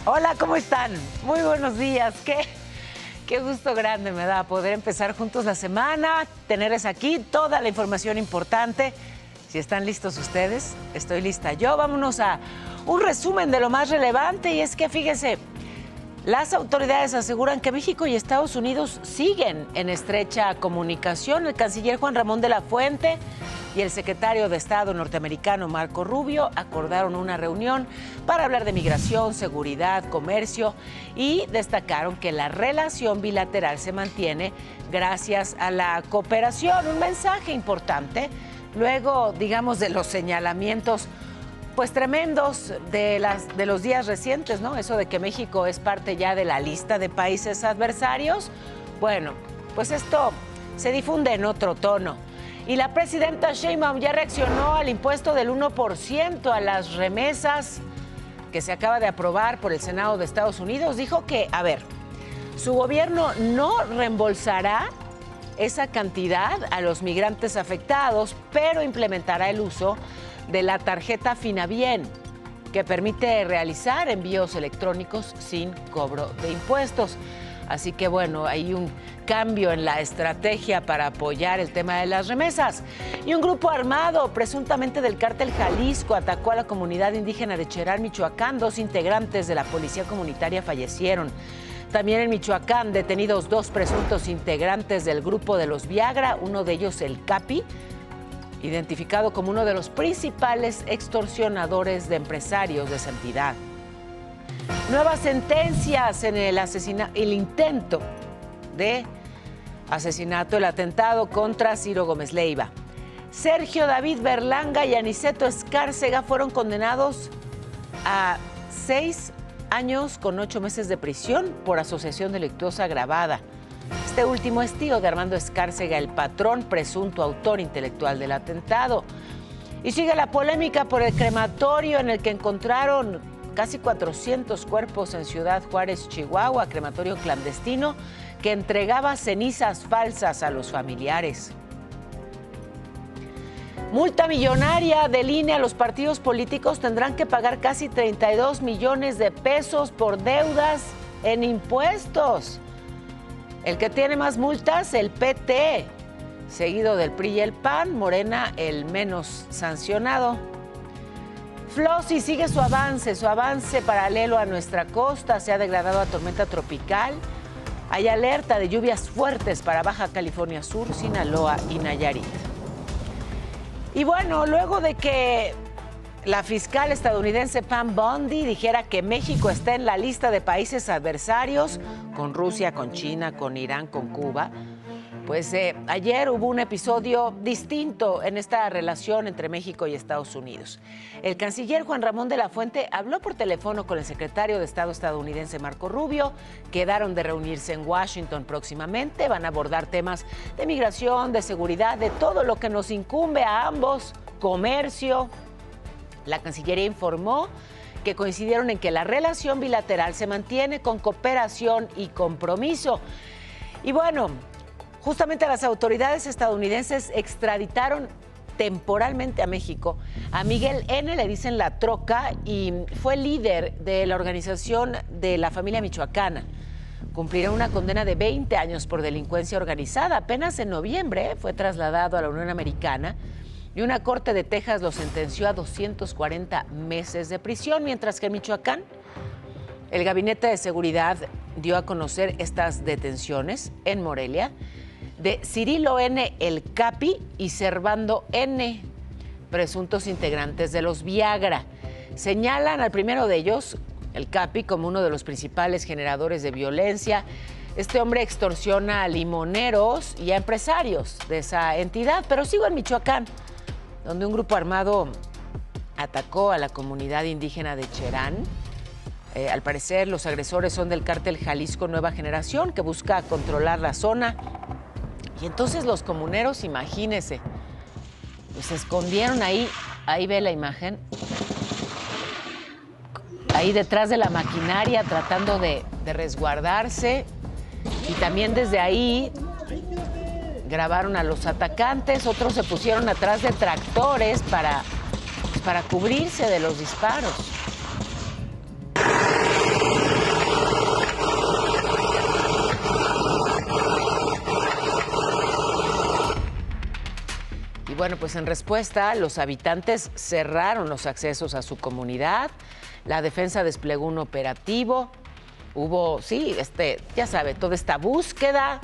Hola, ¿cómo están? Muy buenos días. Qué gusto grande me da poder empezar juntos la semana, tenerles aquí toda la información importante. Si están listos ustedes, estoy lista yo. Vámonos a un resumen de lo más relevante, y es que fíjense, las autoridades aseguran que México y Estados Unidos siguen en estrecha comunicación. El canciller Juan Ramón de la Fuente y el secretario de Estado norteamericano Marco Rubio acordaron una reunión para hablar de migración, seguridad, comercio, y destacaron que la relación bilateral se mantiene gracias a la cooperación. Un mensaje importante luego, digamos, de los señalamientos pues tremendos de los días recientes, ¿no? Eso de que México es parte ya de la lista de países adversarios. Bueno, pues esto se difunde en otro tono. Y la presidenta Sheinbaum ya reaccionó al impuesto del 1% a las remesas que se acaba de aprobar por el Senado de Estados Unidos. Dijo que, a ver, su gobierno no reembolsará esa cantidad a los migrantes afectados, pero implementará el uso de la tarjeta Finabien, que permite realizar envíos electrónicos sin cobro de impuestos. Así que bueno, hay un cambio en la estrategia para apoyar el tema de las remesas. Y un grupo armado, presuntamente del cártel Jalisco, atacó a la comunidad indígena de Cherán, Michoacán. 2 integrantes de la policía comunitaria fallecieron. También en Michoacán, detenidos 2 presuntos integrantes del grupo de los Viagra, uno de ellos el Capi, identificado como uno de los principales extorsionadores de empresarios de esa entidad. Nuevas sentencias en el intento de asesinato, el atentado contra Ciro Gómez Leiva. Sergio David Berlanga y Aniceto Escárcega fueron condenados a 6 años con 8 meses de prisión por asociación delictuosa agravada. Este último es tío de Armando Escárcega, el patrón, presunto autor intelectual del atentado. Y sigue la polémica por el crematorio en el que encontraron casi 400 cuerpos en Ciudad Juárez, Chihuahua, crematorio clandestino que entregaba cenizas falsas a los familiares. Multa millonaria del INE a los partidos políticos. Tendrán que pagar casi 32 millones de pesos por deudas en impuestos. El que tiene más multas, el PT, seguido del PRI y el PAN. Morena, el menos sancionado. Flossie sigue su avance paralelo a nuestra costa. Se ha degradado a tormenta tropical. Hay alerta de lluvias fuertes para Baja California Sur, Sinaloa y Nayarit. Y bueno, luego de que la fiscal estadounidense Pam Bondi dijera que México está en la lista de países adversarios, con Rusia, con China, con Irán, con Cuba, pues ayer hubo un episodio distinto en esta relación entre México y Estados Unidos. El canciller Juan Ramón de la Fuente habló por teléfono con el secretario de Estado estadounidense Marco Rubio. Quedaron de reunirse en Washington próximamente. Van a abordar temas de migración, de seguridad, de todo lo que nos incumbe a ambos, comercio. La Cancillería informó que coincidieron en que la relación bilateral se mantiene con cooperación y compromiso. Y bueno, justamente las autoridades estadounidenses extraditaron temporalmente a México a Miguel N., le dicen La Troca, y fue líder de la organización de la familia michoacana. Cumplirá una condena de 20 años por delincuencia organizada. Apenas en noviembre fue trasladado a la Unión Americana y una corte de Texas lo sentenció a 240 meses de prisión, mientras que en Michoacán el Gabinete de Seguridad dio a conocer estas detenciones en Morelia de Cirilo N., el Capi, y Servando N., presuntos integrantes de los Viagra. Señalan al primero de ellos, el Capi, como uno de los principales generadores de violencia. Este hombre extorsiona a limoneros y a empresarios de esa entidad. Pero sigo en Michoacán, donde un grupo armado atacó a la comunidad indígena de Cherán. Al parecer, los agresores son del cártel Jalisco Nueva Generación, que busca controlar la zona. Y entonces los comuneros, imagínense, pues se escondieron ahí ve la imagen, ahí detrás de la maquinaria tratando de resguardarse, y también desde ahí grabaron a los atacantes. Otros se pusieron atrás de tractores para cubrirse de los disparos. bueno, pues en respuesta, los habitantes cerraron los accesos a su comunidad. La defensa desplegó un operativo. Hubo, sí, ya sabe, toda esta búsqueda.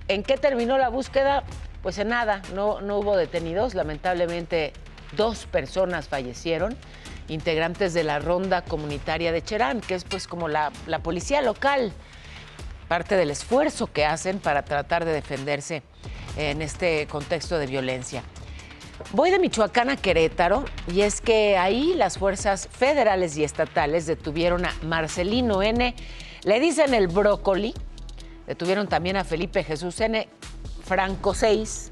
¿En qué terminó la búsqueda? Pues en nada, no hubo detenidos. Lamentablemente, 2 personas fallecieron, integrantes de la ronda comunitaria de Cherán, que es pues como la policía local, parte del esfuerzo que hacen para tratar de defenderse en este contexto de violencia. Voy de Michoacán a Querétaro, y es que ahí las fuerzas federales y estatales detuvieron a Marcelino N., le dicen el brócoli, detuvieron también a Felipe Jesús N., Franco 6,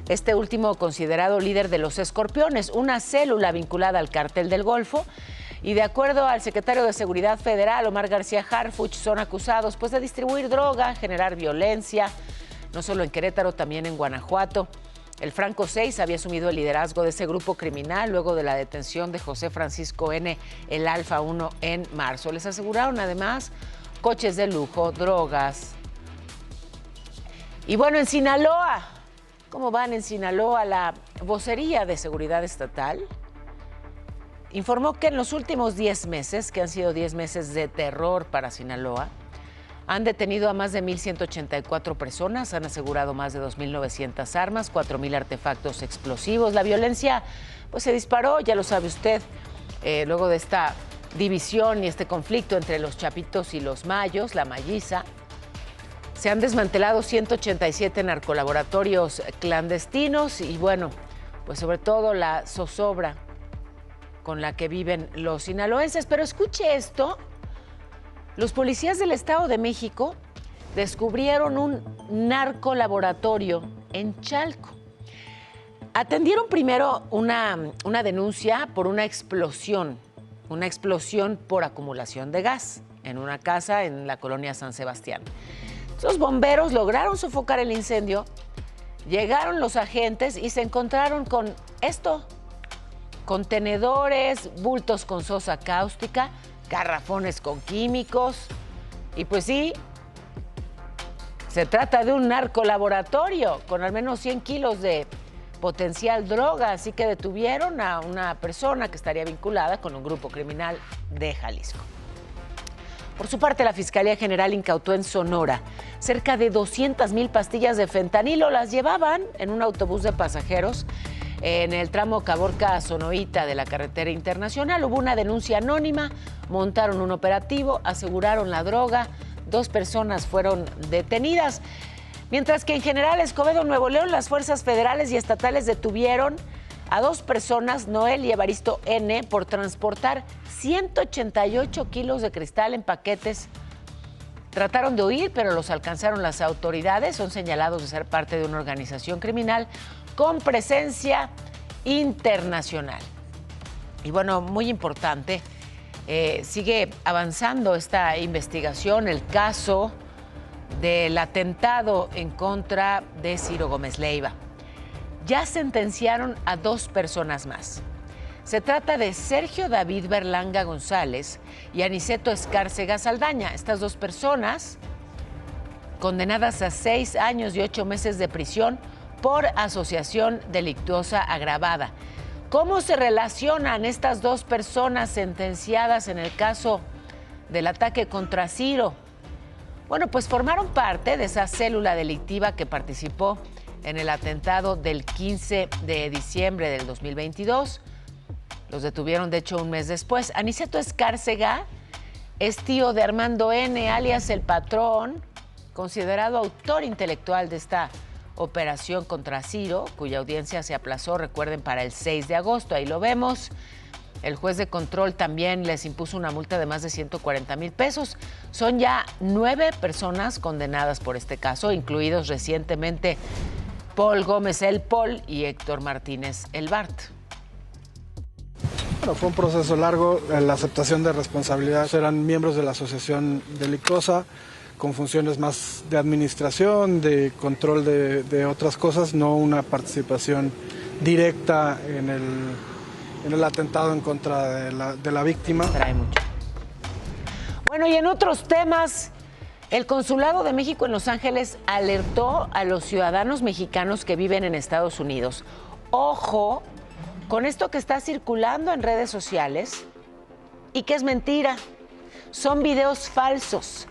este último considerado líder de los Escorpiones, una célula vinculada al Cártel del Golfo. Y de acuerdo al secretario de Seguridad Federal, Omar García Harfuch, son acusados pues de distribuir droga, generar violencia, no solo en Querétaro, también en Guanajuato. El Franco 6 había asumido el liderazgo de ese grupo criminal luego de la detención de José Francisco N., el Alfa 1, en marzo. Les aseguraron además coches de lujo, drogas. Y bueno, en Sinaloa, ¿cómo van en Sinaloa? La vocería de Seguridad Estatal informó que en los últimos 10 meses, que han sido 10 meses de terror para Sinaloa, han detenido a más de 1,184 personas, han asegurado más de 2,900 armas, 4,000 artefactos explosivos. La violencia pues se disparó, ya lo sabe usted, luego de esta división y este conflicto entre los chapitos y los mayos, la mayiza. Se han desmantelado 187 narcolaboratorios clandestinos y bueno, pues sobre todo la zozobra con la que viven los sinaloenses. Pero escuche esto, los policías del Estado de México descubrieron un narcolaboratorio en Chalco. Atendieron primero una denuncia por una explosión por acumulación de gas en una casa en la colonia San Sebastián. Los bomberos lograron sofocar el incendio, llegaron los agentes y se encontraron con esto: contenedores, bultos con sosa cáustica, garrafones con químicos. Y pues sí, se trata de un narcolaboratorio con al menos 100 kilos de potencial droga, así que detuvieron a una persona que estaría vinculada con un grupo criminal de Jalisco. Por su parte, la Fiscalía General incautó en Sonora cerca de 200,000 pastillas de fentanilo. Las llevaban en un autobús de pasajeros en el tramo Caborca-Sonoita de la carretera internacional. Hubo una denuncia anónima, montaron un operativo, aseguraron la droga, 2 personas fueron detenidas. Mientras que en General Escobedo, Nuevo León, las fuerzas federales y estatales detuvieron a 2 personas, Noel y Evaristo N., por transportar 188 kilos de cristal en paquetes. Trataron de huir, pero los alcanzaron las autoridades. Son señalados de ser parte de una organización criminal con presencia internacional. Y bueno, muy importante, sigue avanzando esta investigación, el caso del atentado en contra de Ciro Gómez Leiva. Ya sentenciaron a 2 personas más. Se trata de Sergio David Berlanga González y Aniceto Escárcega Saldaña. Estas 2 personas condenadas a 6 años y 8 meses de prisión por asociación delictuosa agravada. ¿Cómo se relacionan estas 2 personas sentenciadas en el caso del ataque contra Ciro? Bueno, pues formaron parte de esa célula delictiva que participó en el atentado del 15 de diciembre del 2022. Los detuvieron, de hecho, un mes después. Aniceto Escárcega es tío de Armando N., alias El Patrón, considerado autor intelectual de esta operación contra Ciro, cuya audiencia se aplazó, recuerden, para el 6 de agosto. Ahí lo vemos. El juez de control también les impuso una multa de más de 140,000 pesos. Son ya 9 personas condenadas por este caso, incluidos recientemente Paul Gómez El Pol y Héctor Martínez El Bart. Bueno, fue un proceso largo. La aceptación de responsabilidad, eran miembros de la asociación delictuosa con funciones más de administración, de control de otras cosas, no una participación directa en el atentado en contra de la víctima. Trae mucho. Bueno, y en otros temas, el Consulado de México en Los Ángeles alertó a los ciudadanos mexicanos que viven en Estados Unidos. ojo con esto que está circulando en redes sociales y que es mentira. Son videos falsos.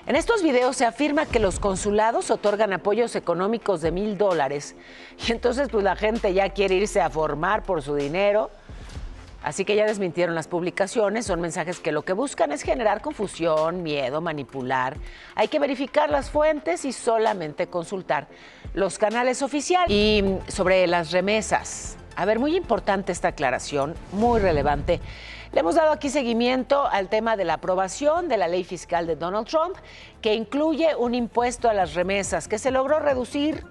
En estos videos se afirma que los consulados otorgan apoyos económicos de $1,000 y entonces pues la gente ya quiere irse a formar por su dinero. Así que ya desmintieron las publicaciones, son mensajes que lo que buscan es generar confusión, miedo, manipular. Hay que verificar las fuentes y solamente consultar los canales oficiales. Y sobre las remesas, a ver, muy importante esta aclaración, muy relevante. Le hemos dado aquí seguimiento al tema de la aprobación de la ley fiscal de Donald Trump, que incluye un impuesto a las remesas, que se logró reducir.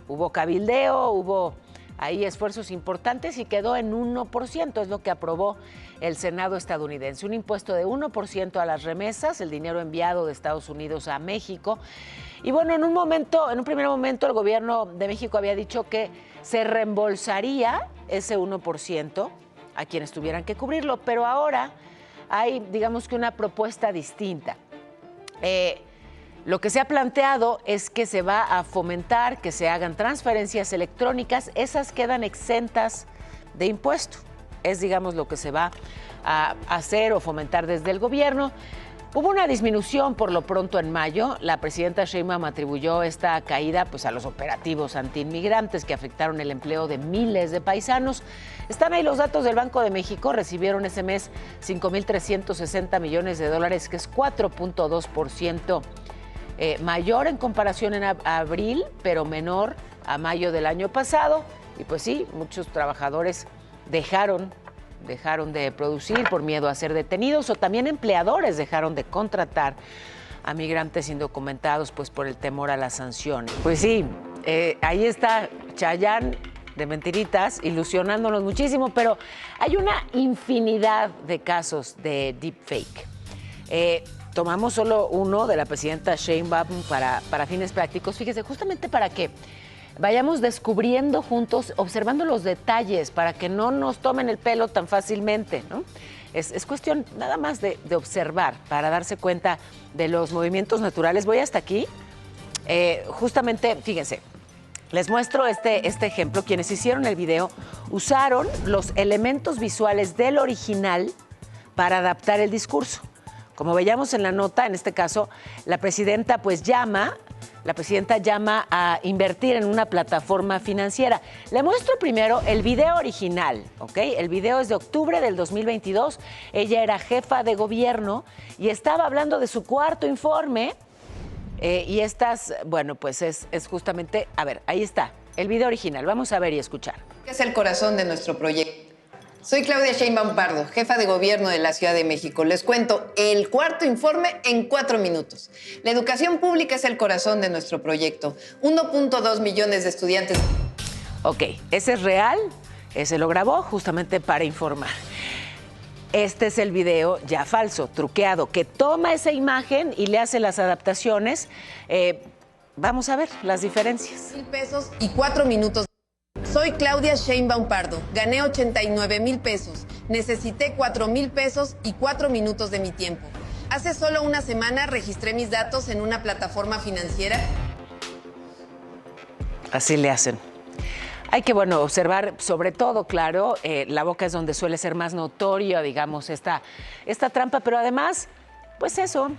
Hubo cabildeo, hubo ahí esfuerzos importantes y quedó en 1%, es lo que aprobó el Senado estadounidense. Un impuesto de 1% a las remesas, el dinero enviado de Estados Unidos a México. Y bueno, en un primer momento, el gobierno de México había dicho que se reembolsaría ese 1% a quienes tuvieran que cubrirlo, pero ahora hay, digamos que una propuesta distinta. Lo que se ha planteado es que se va a fomentar que se hagan transferencias electrónicas, esas quedan exentas de impuesto. Es, digamos, lo que se va a hacer o fomentar desde el gobierno. Hubo una disminución por lo pronto en mayo. La presidenta Sheinbaum atribuyó esta caída pues, a los operativos antiinmigrantes que afectaron el empleo de miles de paisanos. Están ahí los datos del Banco de México. Recibieron ese mes $5,360 millones, que es 4.2%. Mayor en comparación en abril, pero menor a mayo del año pasado. Y pues sí, muchos trabajadores dejaron de producir por miedo a ser detenidos, o también empleadores dejaron de contratar a migrantes indocumentados pues por el temor a las sanciones. Pues sí, ahí está Chayanne de mentiritas, ilusionándonos muchísimo, pero hay una infinidad de casos de deepfake. Tomamos solo uno de la presidenta Sheinbaum para fines prácticos. Fíjese, justamente para que vayamos descubriendo juntos, observando los detalles, para que no nos tomen el pelo tan fácilmente, ¿no? Es cuestión nada más de observar, para darse cuenta de los movimientos naturales. Voy hasta aquí. Justamente, fíjense, les muestro este ejemplo. Quienes hicieron el video usaron los elementos visuales del original para adaptar el discurso. Como veíamos en la nota, en este caso, la presidenta llama a invertir en una plataforma financiera. Le muestro primero el video original, ¿ok? El video es de octubre del 2022. Ella era jefa de gobierno y estaba hablando de su cuarto informe. Y estas, bueno, pues es justamente, a ver, ahí está, el video original. Vamos a ver y escuchar. ¿Qué es el corazón de nuestro proyecto? Soy Claudia Sheinbaum Pardo, jefa de gobierno de la Ciudad de México. Les cuento el cuarto informe en 4 minutos. La educación pública es el corazón de nuestro proyecto. 1.2 millones de estudiantes. Ok, ese es real, ese lo grabó justamente para informar. Este es el video ya falso, truqueado, que toma esa imagen y le hace las adaptaciones. Vamos a ver las diferencias. $1,000 y 4 minutos. Soy Claudia Sheinbaum Pardo. Gané $89,000. Necesité $4,000 y 4 minutos de mi tiempo. Hace solo una semana registré mis datos en una plataforma financiera. Así le hacen. Hay que, observar, sobre todo, claro, la boca es donde suele ser más notoria, digamos, esta trampa, pero además, pues eso,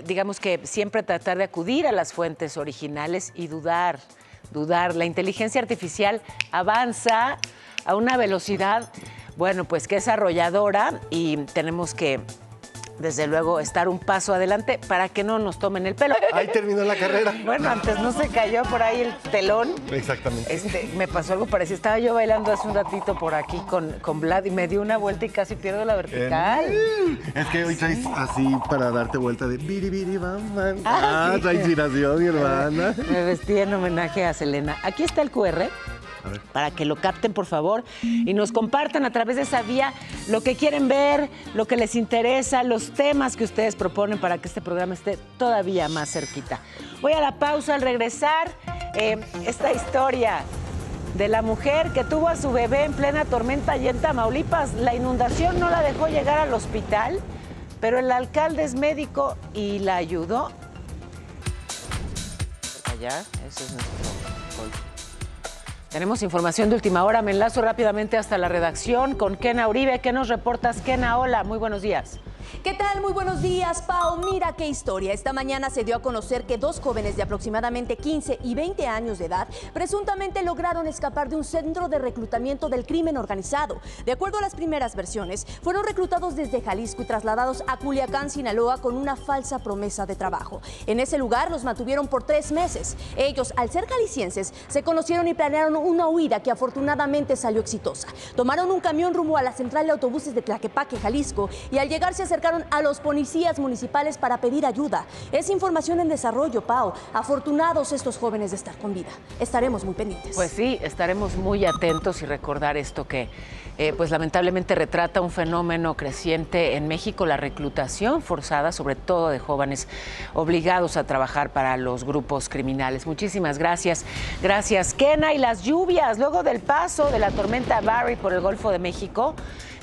digamos que siempre tratar de acudir a las fuentes originales y dudar. La inteligencia artificial avanza a una velocidad, pues que es arrolladora, y tenemos que, desde luego, estar un paso adelante para que no nos tomen el pelo. Ahí terminó la carrera. Bueno, antes no se cayó por ahí el telón. Exactamente. Me pasó algo parecido. Estaba yo bailando hace un ratito por aquí con Vlad y me dio una vuelta y casi pierdo la vertical. Es que hoy traes así para darte vuelta de biri biri bam bam. Sí. Trae inspiración, mi hermana. Me vestí en homenaje a Selena. Aquí está el QR. Para que lo capten, por favor, y nos compartan a través de esa vía lo que quieren ver, lo que les interesa, los temas que ustedes proponen para que este programa esté todavía más cerquita. Voy a la pausa. Al regresar, esta historia de la mujer que tuvo a su bebé en plena tormenta allá en Tamaulipas. La inundación no la dejó llegar al hospital, pero el alcalde es médico y la ayudó. Allá, ese es nuestro gol. Tenemos información de última hora. Me enlazo rápidamente hasta la redacción con Kena Uribe. ¿Qué nos reportas, Kena? Hola, muy buenos días. ¿Qué tal? Muy buenos días, Pau. Mira qué historia. Esta mañana se dio a conocer que 2 jóvenes de aproximadamente 15 y 20 años de edad presuntamente lograron escapar de un centro de reclutamiento del crimen organizado. De acuerdo a las primeras versiones, fueron reclutados desde Jalisco y trasladados a Culiacán, Sinaloa, con una falsa promesa de trabajo. En ese lugar los mantuvieron por 3 meses. Ellos, al ser jaliscienses, se conocieron y planearon una huida que afortunadamente salió exitosa. Tomaron un camión rumbo a la central de autobuses de Tlaquepaque, Jalisco, y al llegar se acercaron a los policías municipales para pedir ayuda. Es información en desarrollo, Pau. Afortunados estos jóvenes de estar con vida. Estaremos muy pendientes. Pues sí, estaremos muy atentos y recordar esto que pues lamentablemente retrata un fenómeno creciente en México, la reclutación forzada, sobre todo de jóvenes obligados a trabajar para los grupos criminales. Muchísimas gracias. Gracias, Kena. Y las lluvias, luego del paso de la tormenta Barry por el Golfo de México,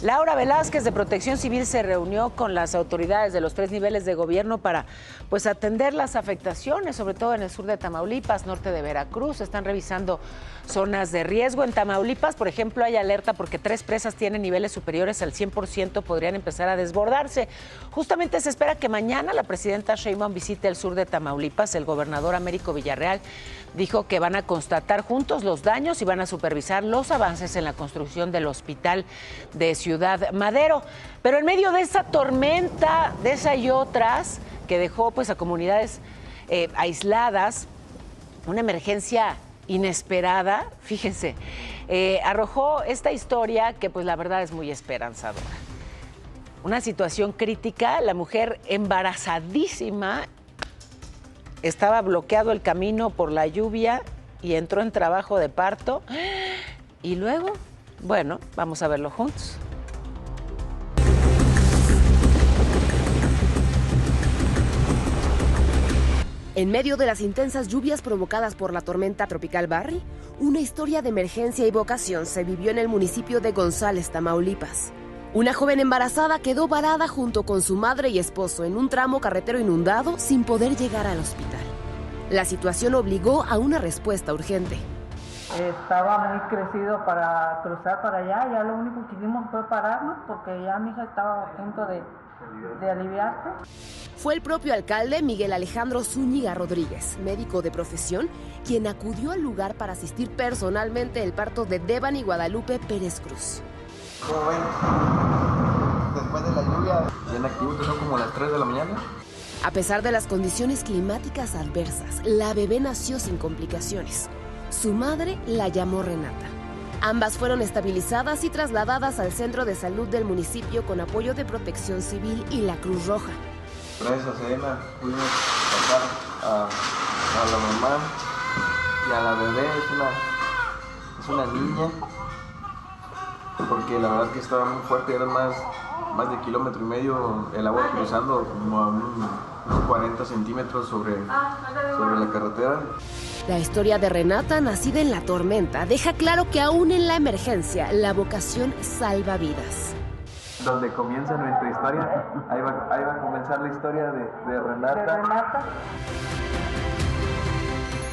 Laura Velázquez de Protección Civil se reunió con las autoridades de los 3 niveles de gobierno para pues atender las afectaciones, sobre todo en el sur de Tamaulipas, norte de Veracruz. Están revisando zonas de riesgo. En Tamaulipas, por ejemplo, hay alerta porque 3 presas tienen niveles superiores al 100%, podrían empezar a desbordarse. Justamente se espera que mañana la presidenta Sheinbaum visite el sur de Tamaulipas. El gobernador Américo Villarreal dijo que van a constatar juntos los daños y van a supervisar los avances en la construcción del hospital de Ciudad Madero. Pero en medio de esa tormenta, de esa y otras, que dejó pues a comunidades aisladas, una emergencia inesperada, fíjense, arrojó esta historia que pues la verdad es muy esperanzadora. Una situación crítica, la mujer embarazadísima, estaba bloqueado el camino por la lluvia y entró en trabajo de parto. Y luego, bueno, vamos a verlo juntos. En medio de las intensas lluvias provocadas por la tormenta tropical Barry, una historia de emergencia y vocación se vivió en el municipio de González, Tamaulipas. Una joven embarazada quedó varada junto con su madre y esposo en un tramo carretero inundado sin poder llegar al hospital. La situación obligó a una respuesta urgente. Estaba muy crecido para cruzar para allá, ya lo único que hicimos fue pararnos porque ya mi hija estaba a punto de aliviarse. Fue el propio alcalde Miguel Alejandro Zúñiga Rodríguez, médico de profesión, quien acudió al lugar para asistir personalmente el parto de Devani Guadalupe Pérez Cruz. ¿Cómo ven? Después de la lluvia, bien activos, son como las 3 de la mañana. A pesar de las condiciones climáticas adversas, la bebé nació sin complicaciones. Su madre la llamó Renata. Ambas fueron estabilizadas y trasladadas al centro de salud del municipio con apoyo de Protección Civil y la Cruz Roja. Gracias a Sedena pudimos sacar a la mamá y a la bebé, es una niña, porque la verdad que estaba muy fuerte, era más de 1,5 kilómetros el agua cruzando como a unos 40 centímetros sobre la carretera. La historia de Renata, nacida en la tormenta, deja claro que aún en la emergencia, la vocación salva vidas. Donde comienza nuestra historia, ahí va a comenzar la historia de Renata.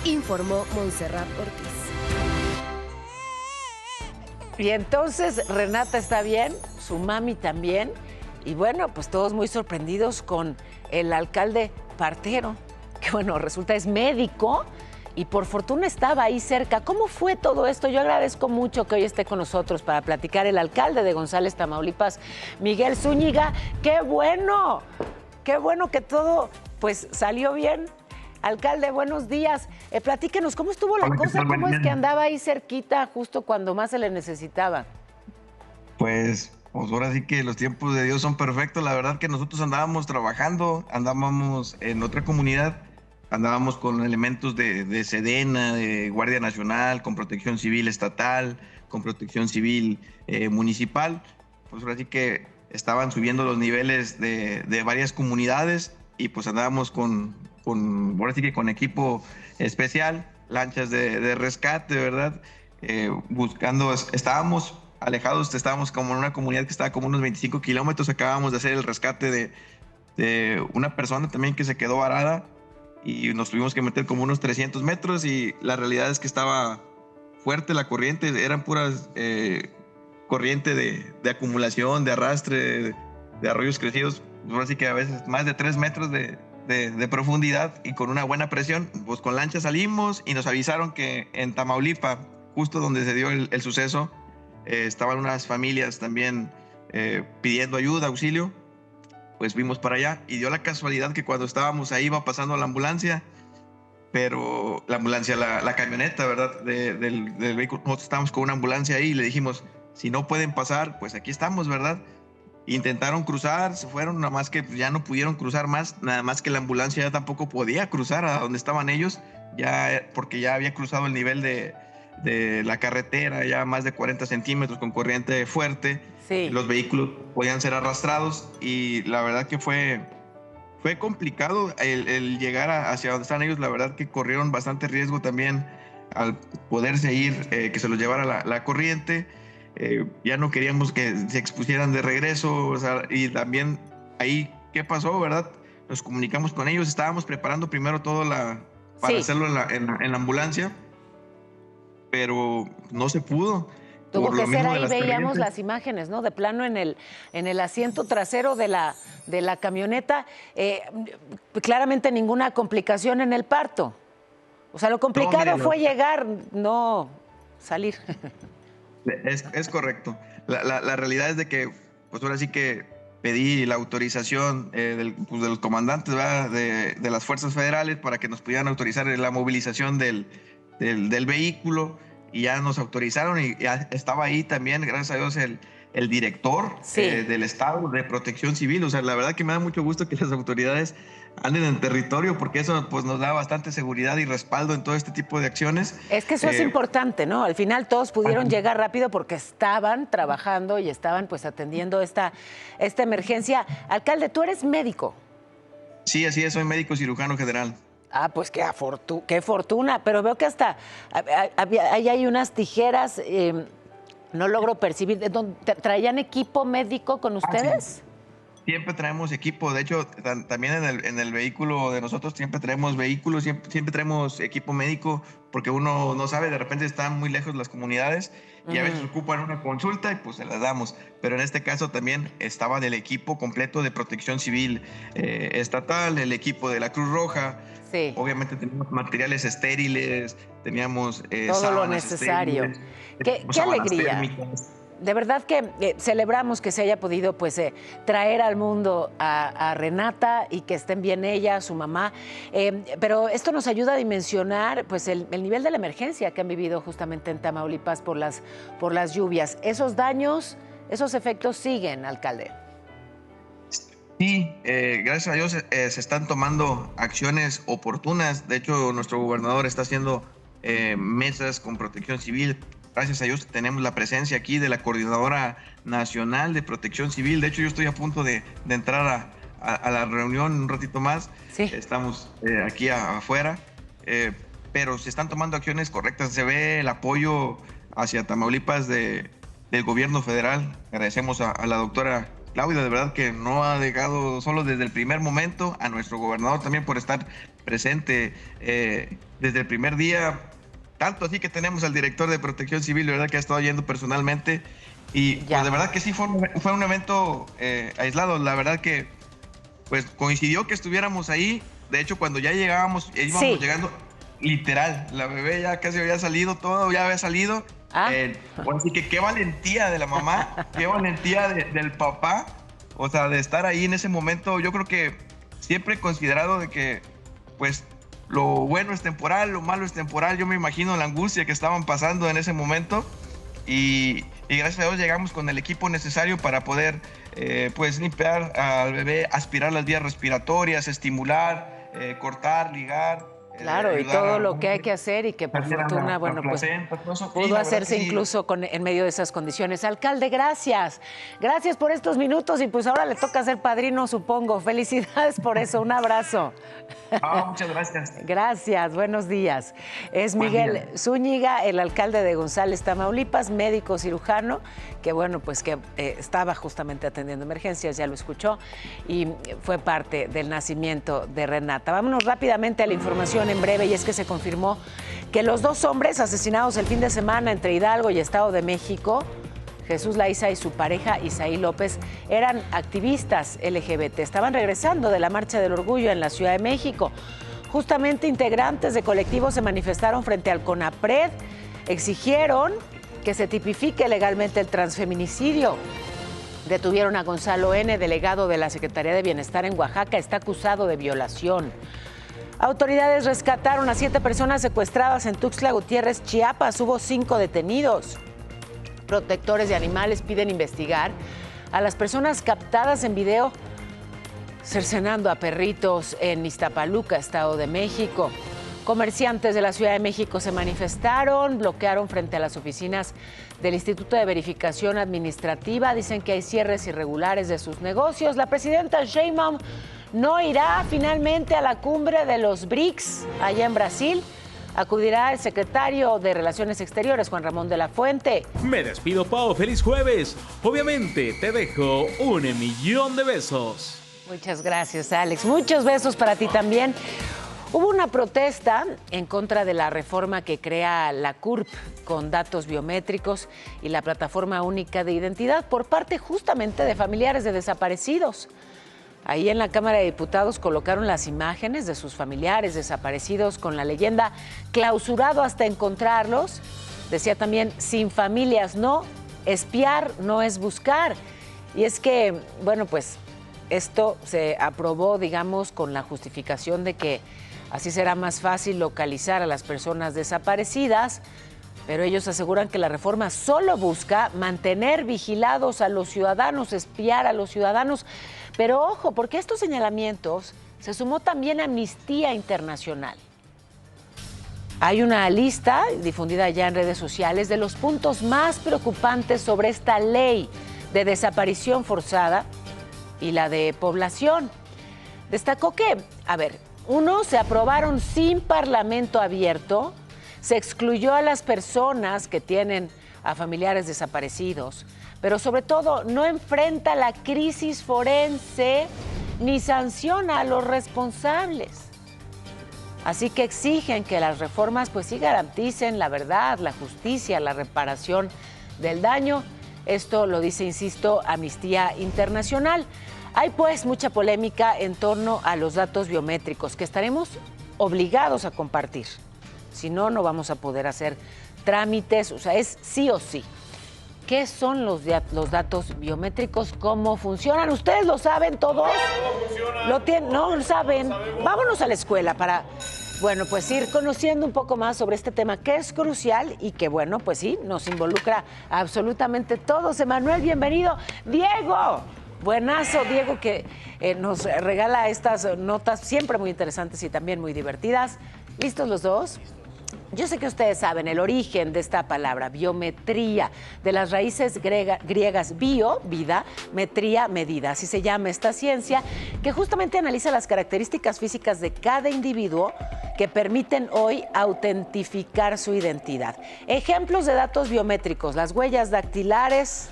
Informó Montserrat Ortiz. Y entonces Renata está bien, su mami también, y bueno, pues todos muy sorprendidos con el alcalde partero, que bueno, resulta es médico, y por fortuna estaba ahí cerca. ¿Cómo fue todo esto? Yo agradezco mucho que hoy esté con nosotros para platicar el alcalde de González, Tamaulipas, Miguel Zúñiga. ¡Qué bueno! ¡Qué bueno que todo pues salió bien! Alcalde, buenos días. Platíquenos, ¿cómo estuvo la cosa? ¿Cómo es que andaba ahí cerquita justo cuando más se le necesitaba? Pues ahora sí que los tiempos de Dios son perfectos. La verdad que nosotros andábamos trabajando, andábamos en otra comunidad, andábamos con elementos de Sedena, de Guardia Nacional, con Protección Civil Estatal, con Protección Civil Municipal. Pues ahora sí que estaban subiendo los niveles de varias comunidades y pues andábamos ahora sí que con equipo especial, lanchas de rescate, ¿verdad? Buscando, estábamos alejados, estábamos como en una comunidad que estaba como unos 25 kilómetros, acabábamos de hacer el rescate de una persona también que se quedó varada y nos tuvimos que meter como unos 300 metros y la realidad es que estaba fuerte la corriente, eran puras corriente de acumulación, de arrastre, de arroyos crecidos, así que a veces más de 3 metros de profundidad y con una buena presión. Pues con lancha salimos y nos avisaron que en Tamaulipas, justo donde se dio el suceso, estaban unas familias también pidiendo ayuda, auxilio. Pues fuimos para allá y dio la casualidad que cuando estábamos ahí iba pasando la ambulancia, pero la ambulancia, la camioneta, ¿verdad? Del vehículo. Nosotros estábamos con una ambulancia ahí y le dijimos, si no pueden pasar, pues aquí estamos, ¿verdad? Intentaron cruzar, se fueron, nada más que ya no pudieron cruzar más, nada más que la ambulancia ya tampoco podía cruzar a donde estaban ellos, ya, porque ya había cruzado el nivel de la carretera, ya más de 40 centímetros con corriente fuerte. Sí. Los vehículos podían ser arrastrados y la verdad que fue complicado el llegar hacia donde están ellos. La verdad que corrieron bastante riesgo también al poderse ir, que se los llevara la corriente. Ya no queríamos que se expusieran de regreso, o sea, y también ahí, ¿qué pasó, verdad? Nos comunicamos con ellos, estábamos preparando primero todo para hacerlo en la ambulancia, pero no se pudo. Tuvo que ser ahí, veíamos las imágenes, ¿no? De plano en el asiento trasero de la camioneta, claramente ninguna complicación en el parto. O sea, lo complicado fue llegar, no salir. Es correcto. La realidad es de que, pues ahora sí que pedí la autorización de los comandantes, ¿verdad? de las fuerzas federales para que nos pudieran autorizar la movilización del vehículo, y ya nos autorizaron y ya estaba ahí también, gracias a Dios, el director del Estado de Protección Civil. O sea, la verdad que me da mucho gusto que las autoridades anden en territorio, porque eso pues nos da bastante seguridad y respaldo en todo este tipo de acciones. Es que eso es importante, ¿no? Al final todos pudieron llegar rápido porque estaban trabajando y estaban pues atendiendo esta emergencia. Alcalde, tú eres médico. Sí, así es, soy médico cirujano general. Ah, pues qué fortuna, pero veo que hasta ahí hay unas tijeras, no logro percibir. ¿Traían equipo médico con ustedes? Sí. Siempre traemos equipo, de hecho, también en el vehículo de nosotros siempre traemos vehículos, siempre traemos equipo médico, porque uno no sabe, de repente están muy lejos las comunidades y a veces ocupan una consulta y pues se las damos. Pero en este caso también estaba el equipo completo de Protección Civil estatal, el equipo de la Cruz Roja. Sí. Obviamente teníamos materiales estériles, teníamos todo lo necesario. Qué alegría. Térmicas. De verdad que celebramos que se haya podido pues traer al mundo a Renata y que estén bien ella, su mamá, pero esto nos ayuda a dimensionar pues el nivel de la emergencia que han vivido justamente en Tamaulipas por las lluvias. Esos daños, esos efectos siguen, alcalde. Sí, gracias a Dios se están tomando acciones oportunas. De hecho, nuestro gobernador está haciendo mesas con Protección Civil. Gracias a Dios tenemos la presencia aquí de la Coordinadora Nacional de Protección Civil. De hecho, yo estoy a punto de entrar a la reunión un ratito más. Sí. Estamos aquí afuera, pero se están tomando acciones correctas. Se ve el apoyo hacia Tamaulipas del gobierno federal. Agradecemos a la doctora Claudia, de verdad que no ha dejado solo desde el primer momento, a nuestro gobernador también por estar presente desde el primer día. Tanto así que tenemos al director de Protección Civil, de verdad que ha estado yendo personalmente. Y pues, de verdad que sí fue un evento aislado. La verdad que pues coincidió que estuviéramos ahí. De hecho, cuando ya íbamos llegando, literal, la bebé ya casi había salido, todo ya había salido. Así que qué valentía de la mamá, qué valentía del papá. O sea, de estar ahí en ese momento. Yo creo que siempre he considerado de que pues lo bueno es temporal, lo malo es temporal. Yo me imagino la angustia que estaban pasando en ese momento y gracias a Dios llegamos con el equipo necesario para poder pues limpiar al bebé, aspirar las vías respiratorias, estimular, cortar, ligar. Claro, y todo lo que hay que hacer y que por fortuna, bueno, pues pudo hacerse incluso en medio de esas condiciones. Alcalde, gracias. Gracias por estos minutos y pues ahora le toca ser padrino, supongo. Felicidades por eso. Un abrazo. Muchas gracias. Gracias, buenos días. Es Miguel Zúñiga, el alcalde de González, Tamaulipas, médico cirujano, que bueno, pues que estaba justamente atendiendo emergencias, ya lo escuchó, y fue parte del nacimiento de Renata. Vámonos rápidamente a la información información en breve, y es que se confirmó que los 2 hombres asesinados el fin de semana entre Hidalgo y Estado de México, Jesús Laiza y su pareja Isaí López, eran activistas LGBT. Estaban regresando de la Marcha del Orgullo en la Ciudad de México. Justamente integrantes de colectivos se manifestaron frente al CONAPRED, exigieron que se tipifique legalmente el transfeminicidio. Detuvieron a Gonzalo N., delegado de la Secretaría de Bienestar en Oaxaca, está acusado de violación. Autoridades rescataron a 7 personas secuestradas en Tuxtla Gutiérrez, Chiapas. Hubo 5 detenidos. Protectores de animales piden investigar a las personas captadas en video cercenando a perritos en Iztapaluca, Estado de México. Comerciantes de la Ciudad de México se manifestaron, bloquearon frente a las oficinas del Instituto de Verificación Administrativa. Dicen que hay cierres irregulares de sus negocios. La presidenta Sheinbaum no irá finalmente a la cumbre de los BRICS allá en Brasil. Acudirá el secretario de Relaciones Exteriores, Juan Ramón de la Fuente. Me despido, Pau. ¡Feliz jueves! Obviamente te dejo 1.000.000 de besos. Muchas gracias, Alex. Muchos besos para ti también. Hubo una protesta en contra de la reforma que crea la CURP con datos biométricos y la Plataforma Única de Identidad por parte justamente de familiares de desaparecidos. Ahí en la Cámara de Diputados colocaron las imágenes de sus familiares desaparecidos con la leyenda "clausurado hasta encontrarlos". Decía también: sin familias no, espiar no es buscar. Y es que, bueno, pues esto se aprobó, digamos, con la justificación de que así será más fácil localizar a las personas desaparecidas, pero ellos aseguran que la reforma solo busca mantener vigilados a los ciudadanos, espiar a los ciudadanos. Pero ojo, porque a estos señalamientos se sumó también Amnistía Internacional. Hay una lista difundida ya en redes sociales de los puntos más preocupantes sobre esta ley de desaparición forzada y la de población. Destacó que, se aprobaron sin parlamento abierto, se excluyó a las personas que tienen a familiares desaparecidos, pero sobre todo no enfrenta la crisis forense ni sanciona a los responsables. Así que exigen que las reformas pues sí garanticen la verdad, la justicia, la reparación del daño. Esto lo dice, insisto, Amnistía Internacional. Hay pues mucha polémica en torno a los datos biométricos que estaremos obligados a compartir. Si no, no vamos a poder hacer trámites, o sea, es sí o sí. ¿Qué son los datos biométricos? ¿Cómo funcionan? ¿Ustedes lo saben todos? ¿Cómo funciona? ¿No lo saben? Vámonos a la escuela para, bueno, pues ir conociendo un poco más sobre este tema que es crucial y que, bueno, pues sí, nos involucra a absolutamente todos. Emanuel, bienvenido. Diego, buenazo, Diego, que nos regala estas notas siempre muy interesantes y también muy divertidas. ¿Listos los dos? Yo sé que ustedes saben el origen de esta palabra, biometría, de las raíces griegas bio, vida, metría, medida. Así se llama esta ciencia, que justamente analiza las características físicas de cada individuo que permiten hoy autentificar su identidad. Ejemplos de datos biométricos: las huellas dactilares,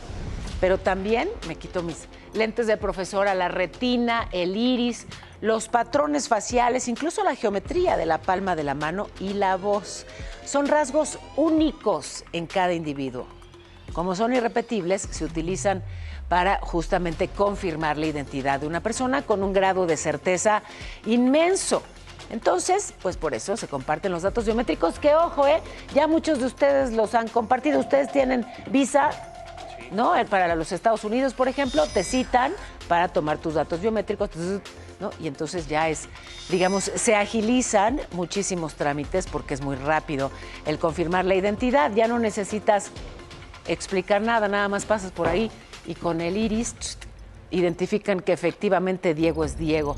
pero también, me quito mis lentes de profesora, la retina, el iris, los patrones faciales, incluso la geometría de la palma de la mano y la voz. Son rasgos únicos en cada individuo. Como son irrepetibles, se utilizan para justamente confirmar la identidad de una persona con un grado de certeza inmenso. Entonces, pues por eso se comparten los datos biométricos, que ojo, ya muchos de ustedes los han compartido. Ustedes tienen visa, ¿no? Para los Estados Unidos, por ejemplo, te citan para tomar tus datos biométricos, ¿no? Y entonces ya es, digamos, se agilizan muchísimos trámites porque es muy rápido el confirmar la identidad. Ya no necesitas explicar nada más pasas por ahí y con el iris identifican que efectivamente Diego es Diego.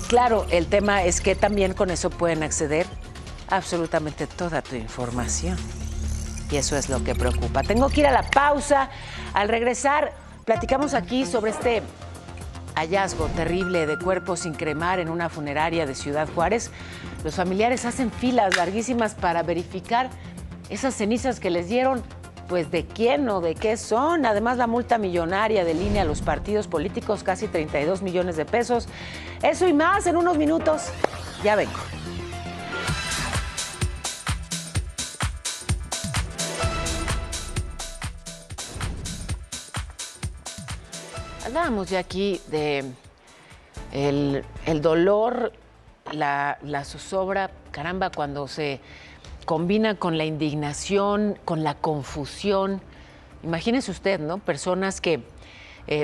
Claro, el tema es que también con eso pueden acceder a absolutamente toda tu información. Y eso es lo que preocupa. Tengo que ir a la pausa. Al regresar, platicamos aquí sobre este hallazgo terrible de cuerpos sin cremar en una funeraria de Ciudad Juárez. Los familiares hacen filas larguísimas para verificar esas cenizas que les dieron, pues de quién o de qué son. Además, la multa millonaria de línea a los partidos políticos, casi 32 millones de pesos. Eso y más en unos minutos. Ya vengo. Hablábamos ya aquí de el dolor, la zozobra, caramba, cuando se combina con la indignación, con la confusión. Imagínese usted, ¿no? Personas que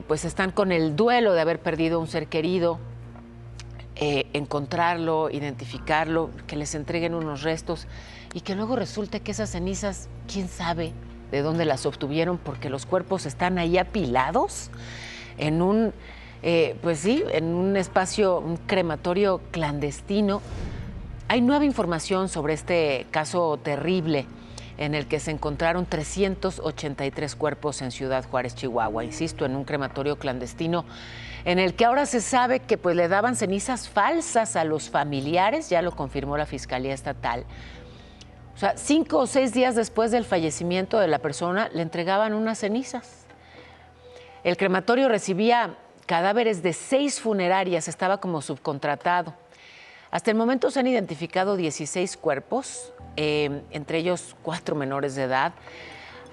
pues están con el duelo de haber perdido un ser querido, encontrarlo, identificarlo, que les entreguen unos restos y que luego resulte que esas cenizas, quién sabe de dónde las obtuvieron, porque los cuerpos están ahí apilados en un, pues sí, en un espacio, un crematorio clandestino. Hay nueva información sobre este caso terrible en el que se encontraron 383 cuerpos en Ciudad Juárez, Chihuahua, insisto, en un crematorio clandestino, en el que ahora se sabe que pues le daban cenizas falsas a los familiares, ya lo confirmó la Fiscalía Estatal. O sea, 5 o 6 días después del fallecimiento de la persona, le entregaban unas cenizas. El crematorio recibía cadáveres de 6 funerarias, estaba como subcontratado. Hasta el momento se han identificado 16 cuerpos, entre ellos 4 menores de edad.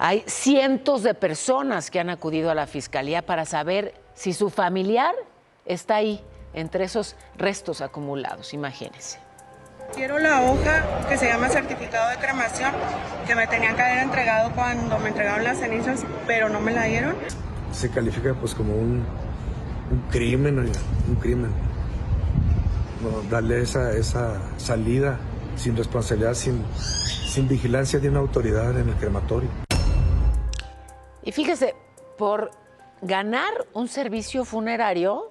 Hay cientos de personas que han acudido a la Fiscalía para saber si su familiar está ahí, entre esos restos acumulados, imagínense. Quiero la hoja que se llama certificado de cremación, que me tenían que haber entregado cuando me entregaron las cenizas, pero no me la dieron. Se califica pues como un crimen, un crimen. No, darle esa salida sin responsabilidad, sin vigilancia de una autoridad en el crematorio. Y fíjese, por ganar un servicio funerario,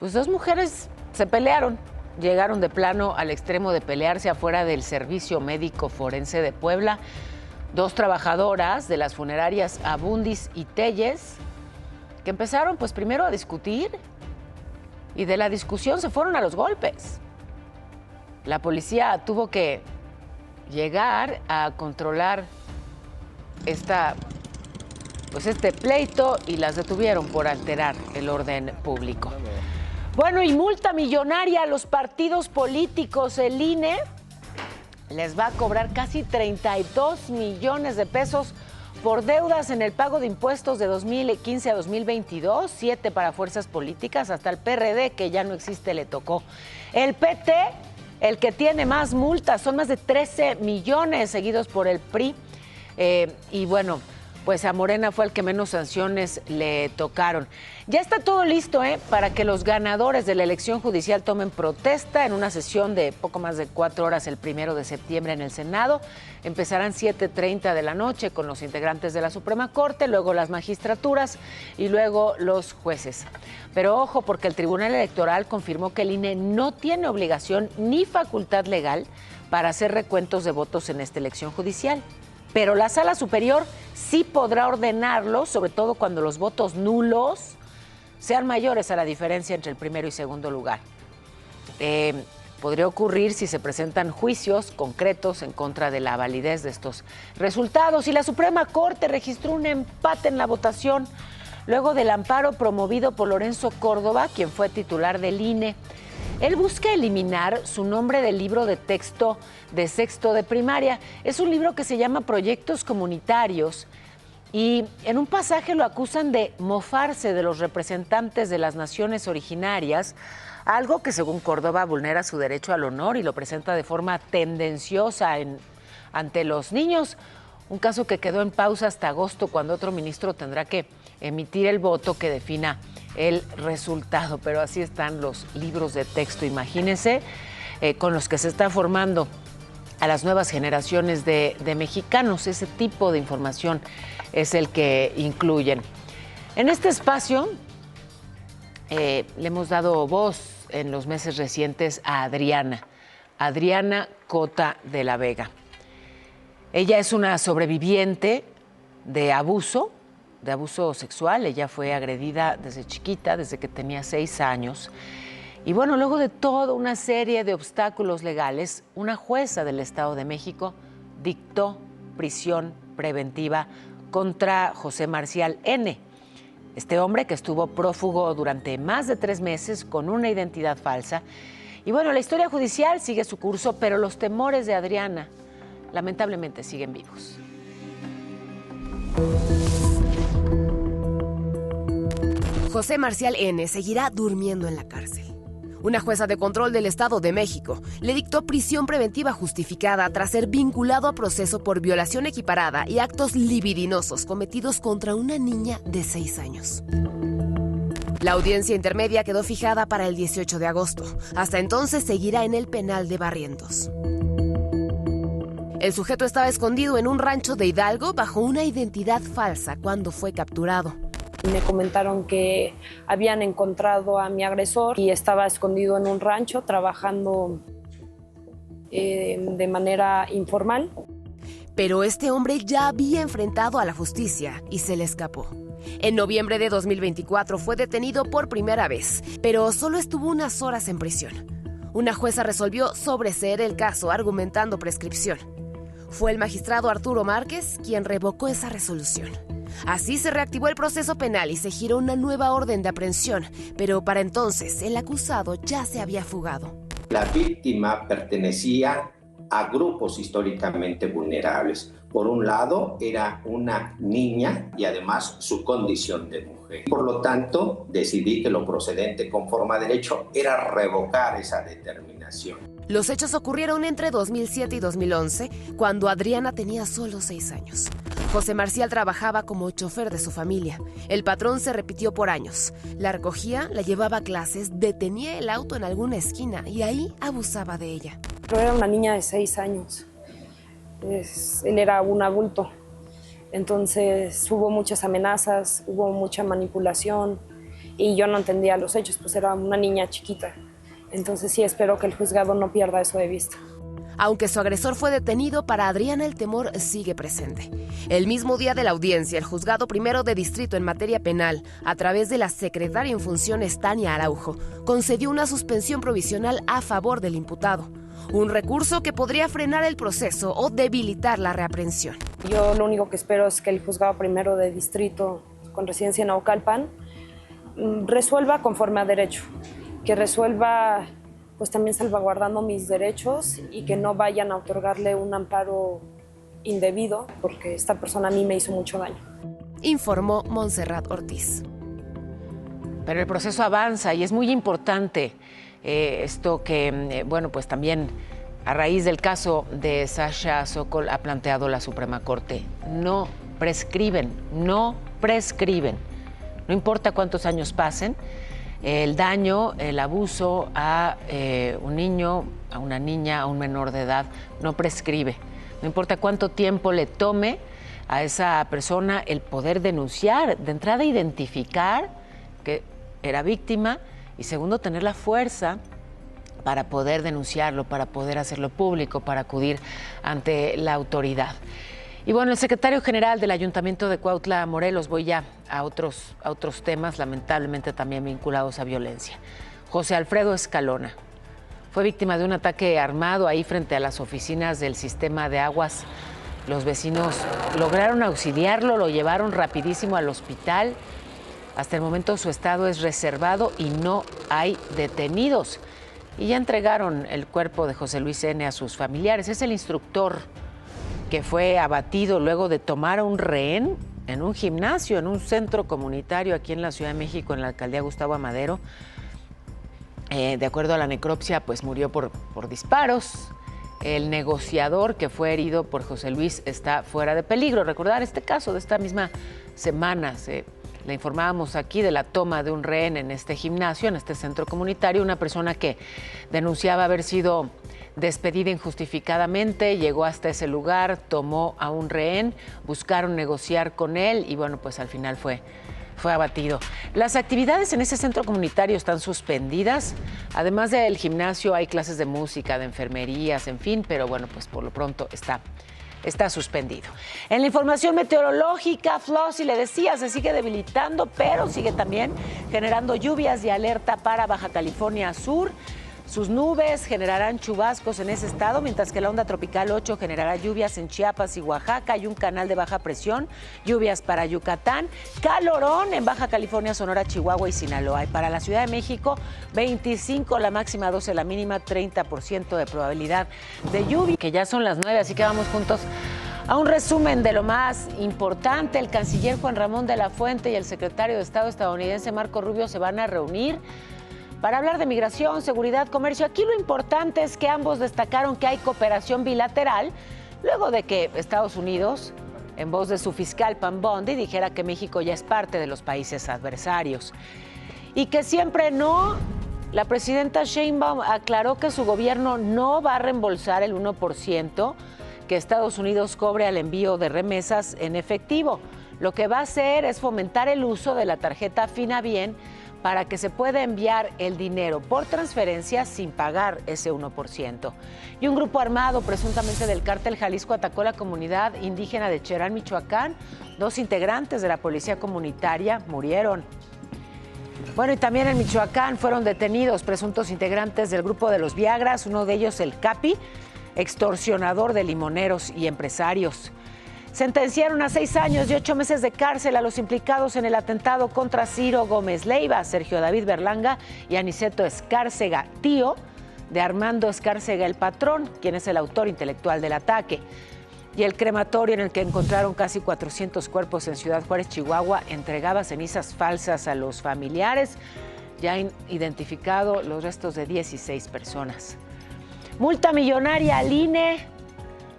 pues 2 mujeres se pelearon. Llegaron de plano al extremo de pelearse afuera del Servicio Médico Forense de Puebla. 2 trabajadoras de las funerarias Abundis y Telles, que empezaron pues primero a discutir y de la discusión se fueron a los golpes. La policía tuvo que llegar a controlar este pleito y las detuvieron por alterar el orden público. Bueno, y multa millonaria a los partidos políticos. El INE les va a cobrar casi 32 millones de pesos por deudas en el pago de impuestos de 2015 a 2022, 7 para fuerzas políticas, hasta el PRD, que ya no existe, le tocó. El PT, el que tiene más multas, son más de 13 millones, seguidos por el PRI. Y bueno, pues a Morena fue el que menos sanciones le tocaron. Ya está todo listo para que los ganadores de la elección judicial tomen protesta en una sesión de poco más de 4 horas el 1 de septiembre en el Senado. Empezarán 7:30 de la noche con los integrantes de la Suprema Corte, luego las magistraturas y luego los jueces. Pero ojo, porque el Tribunal Electoral confirmó que el INE no tiene obligación ni facultad legal para hacer recuentos de votos en esta elección judicial. Pero la Sala Superior sí podrá ordenarlo, sobre todo cuando los votos nulos sean mayores a la diferencia entre el primero y segundo lugar. Podría ocurrir si se presentan juicios concretos en contra de la validez de estos resultados. Y la Suprema Corte registró un empate en la votación luego del amparo promovido por Lorenzo Córdoba, quien fue titular del INE. Él busca eliminar su nombre del libro de texto de sexto de primaria. Es un libro que se llama Proyectos Comunitarios y en un pasaje lo acusan de mofarse de los representantes de las naciones originarias, algo que según Córdoba vulnera su derecho al honor y lo presenta de forma tendenciosa ante los niños. Un caso que quedó en pausa hasta agosto, cuando otro ministro tendrá que emitir el voto que defina el resultado. Pero así están los libros de texto, imagínense, con los que se está formando a las nuevas generaciones de mexicanos. Ese tipo de información es el que incluyen. En este espacio le hemos dado voz en los meses recientes a Adriana Cota de la Vega. Ella es una sobreviviente de abuso sexual. Ella fue agredida desde chiquita, desde que tenía 6 años. Y bueno, luego de toda una serie de obstáculos legales, una jueza del Estado de México dictó prisión preventiva contra José Marcial N., este hombre que estuvo prófugo durante más de 3 meses con una identidad falsa. Y bueno, la historia judicial sigue su curso, pero los temores de Adriana lamentablemente siguen vivos. José Marcial N. seguirá durmiendo en la cárcel. Una jueza de control del Estado de México le dictó prisión preventiva justificada tras ser vinculado a proceso por violación equiparada y actos libidinosos cometidos contra una niña de 6 años. La audiencia intermedia quedó fijada para el 18 de agosto. Hasta entonces seguirá en el penal de Barrientos. El sujeto estaba escondido en un rancho de Hidalgo bajo una identidad falsa cuando fue capturado. Me comentaron que habían encontrado a mi agresor y estaba escondido en un rancho trabajando de manera informal. Pero este hombre ya había enfrentado a la justicia y se le escapó. En noviembre de 2024 fue detenido por primera vez, pero solo estuvo unas horas en prisión. Una jueza resolvió sobreseer el caso argumentando prescripción. Fue el magistrado Arturo Márquez quien revocó esa resolución. Así se reactivó el proceso penal y se giró una nueva orden de aprehensión, pero para entonces el acusado ya se había fugado. La víctima pertenecía a grupos históricamente vulnerables. Por un lado, era una niña y además su condición de mujer. Por lo tanto, decidí que lo procedente conforme a derecho era revocar esa determinación. Los hechos ocurrieron entre 2007 y 2011, cuando Adriana tenía solo 6 años. José Marcial trabajaba como chofer de su familia. El patrón se repitió por años. La recogía, la llevaba a clases, detenía el auto en alguna esquina y ahí abusaba de ella. Pero era una niña de 6 años. Él era un adulto. Entonces hubo muchas amenazas, hubo mucha manipulación y yo no entendía los hechos, pues era una niña chiquita. Entonces sí espero que el juzgado no pierda eso de vista. Aunque su agresor fue detenido, para Adriana el temor sigue presente. El mismo día de la audiencia, el juzgado primero de distrito en materia penal, a través de la secretaria en funciones Tania Araujo, concedió una suspensión provisional a favor del imputado. Un recurso que podría frenar el proceso o debilitar la reaprehensión. Yo lo único que espero es que el juzgado primero de distrito con residencia en Naucalpan resuelva conforme a derecho, que resuelva pues también salvaguardando mis derechos y que no vayan a otorgarle un amparo indebido, porque esta persona a mí me hizo mucho daño. Informó Montserrat Ortiz. Pero el proceso avanza y es muy importante esto que, bueno, pues también a raíz del caso de Sasha Sokol ha planteado la Suprema Corte. No prescriben, no prescriben. No importa cuántos años pasen, el daño, el abuso a un niño, a una niña, a un menor de edad, no prescribe. No importa cuánto tiempo le tome a esa persona el poder denunciar, de entrada identificar que era víctima y segundo tener la fuerza para poder denunciarlo, para poder hacerlo público, para acudir ante la autoridad. Y bueno, el secretario general del Ayuntamiento de Cuautla, Morelos, voy ya a otros temas, lamentablemente también vinculados a violencia. José Alfredo Escalona fue víctima de un ataque armado ahí frente a las oficinas del sistema de aguas. Los vecinos lograron auxiliarlo, lo llevaron rapidísimo al hospital. Hasta el momento su estado es reservado y no hay detenidos. Y ya entregaron el cuerpo de José Luis N. a sus familiares. Es el instructor que fue abatido luego de tomar a un rehén en un gimnasio, en un centro comunitario aquí en la Ciudad de México, en la alcaldía Gustavo Amadero. De acuerdo a la necropsia, pues murió por disparos. El negociador que fue herido por José Luis está fuera de peligro. Recordar este caso de esta misma semana, le informábamos aquí de la toma de un rehén en este gimnasio, en este centro comunitario, una persona que denunciaba haber sido despedida injustificadamente, llegó hasta ese lugar, tomó a un rehén, buscaron negociar con él y bueno, pues al final fue abatido. Las actividades en ese centro comunitario están suspendidas. Además del gimnasio hay clases de música, de enfermerías, en fin, pero bueno, pues por lo pronto está suspendido. En la información meteorológica, Flossi, le decía, se sigue debilitando, pero sigue también generando lluvias y alerta para Baja California Sur. Sus nubes generarán chubascos en ese estado, mientras que la onda tropical 8 generará lluvias en Chiapas y Oaxaca. Hay un canal de baja presión, lluvias para Yucatán, calorón en Baja California, Sonora, Chihuahua y Sinaloa. Y para la Ciudad de México, 25 la máxima, 12 la mínima, 30% de probabilidad de lluvia. Que ya son las 9, así que vamos juntos A un resumen de lo más importante, el canciller Juan Ramón de la Fuente y el secretario de Estado estadounidense Marco Rubio se van a reunir para hablar de migración, seguridad, comercio. Aquí lo importante es que ambos destacaron que hay cooperación bilateral luego de que Estados Unidos, en voz de su fiscal Pam Bondi, dijera que México ya es parte de los países adversarios. Y que siempre no, la presidenta Sheinbaum aclaró que su gobierno no va a reembolsar el 1% que Estados Unidos cobre al envío de remesas en efectivo. Lo que va a hacer es fomentar el uso de la tarjeta Finabien para que se pueda enviar el dinero por transferencia sin pagar ese 1%. Y un grupo armado, presuntamente del cártel Jalisco, atacó la comunidad indígena de Cherán, Michoacán. 2 integrantes de la policía comunitaria murieron. Bueno, y también en Michoacán fueron detenidos presuntos integrantes del grupo de los Viagras, uno de ellos el Capi, extorsionador de limoneros y empresarios. Sentenciaron a 6 años y 8 meses de cárcel a los implicados en el atentado contra Ciro Gómez Leiva, Sergio David Berlanga y Aniceto Escárcega, tío de Armando Escárcega el Patrón, quien es el autor intelectual del ataque. Y el crematorio en el que encontraron casi 400 cuerpos en Ciudad Juárez, Chihuahua, entregaba cenizas falsas a los familiares. Ya han identificado los restos de 16 personas. Multa millonaria al INE.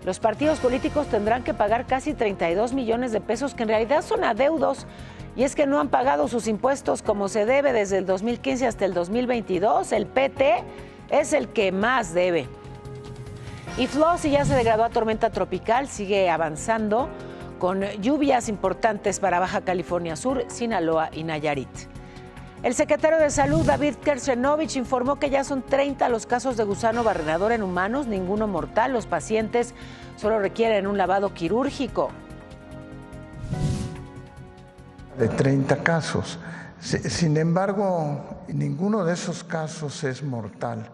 Los partidos políticos tendrán que pagar casi 32 millones de pesos, que en realidad son adeudos. Y es que no han pagado sus impuestos como se debe desde el 2015 hasta el 2022. El PT es el que más debe. Y Flossie ya se degradó a tormenta tropical, sigue avanzando con lluvias importantes para Baja California Sur, Sinaloa y Nayarit. El secretario de Salud, David Kersenovich, informó que ya son 30 los casos de gusano barrenador en humanos, ninguno mortal. Los pacientes solo requieren un lavado quirúrgico. De 30 casos. Sin embargo, ninguno de esos casos es mortal.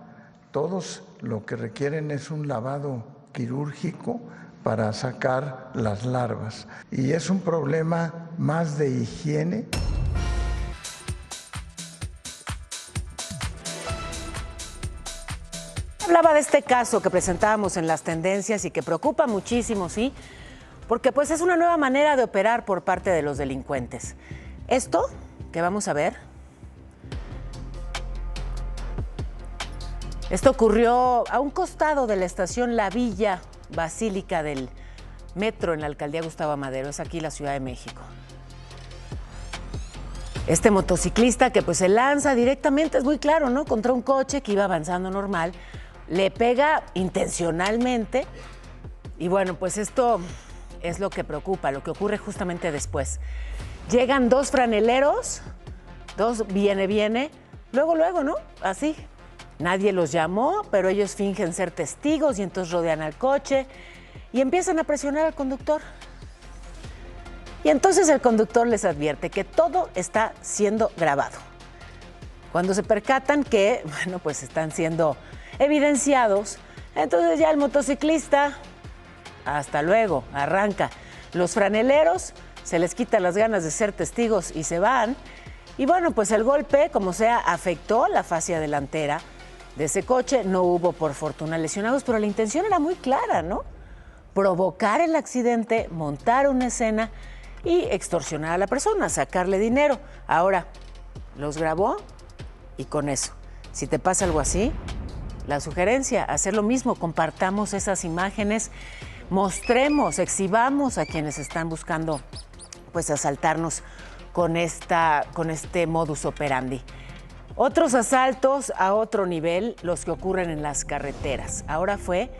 Todos lo que requieren es un lavado quirúrgico para sacar las larvas. Y es un problema más de higiene. Hablaba de este caso que presentábamos en las tendencias y que preocupa muchísimo, ¿sí? Porque pues es una nueva manera de operar por parte de los delincuentes. Esto que vamos a ver, esto ocurrió a un costado de la estación La Villa Basílica del metro en la alcaldía Gustavo Amadero, es aquí la Ciudad de México. Este motociclista que pues se lanza directamente, es muy claro, ¿no? Contra un coche que iba avanzando normal, le pega intencionalmente y bueno, pues esto es lo que preocupa, lo que ocurre justamente después. Llegan 2 franeleros, 2 viene, luego, ¿no? Así. Nadie los llamó, pero ellos fingen ser testigos y entonces rodean al coche y empiezan a presionar al conductor. Y entonces el conductor les advierte que todo está siendo grabado. Cuando se percatan que, bueno, pues están siendo evidenciados, entonces ya el motociclista, hasta luego, arranca. Los franeleros se les quitan las ganas de ser testigos y se van. Y bueno, pues el golpe, como sea, afectó la fascia delantera de ese coche. No hubo, por fortuna, lesionados, pero la intención era muy clara, ¿no? Provocar el accidente, montar una escena y extorsionar a la persona, sacarle dinero. Ahora, los grabó y con eso, si te pasa algo así, la sugerencia, hacer lo mismo, compartamos esas imágenes, mostremos, exhibamos a quienes están buscando pues asaltarnos con este modus operandi. Otros asaltos a otro nivel, los que ocurren en las carreteras. Ahora fue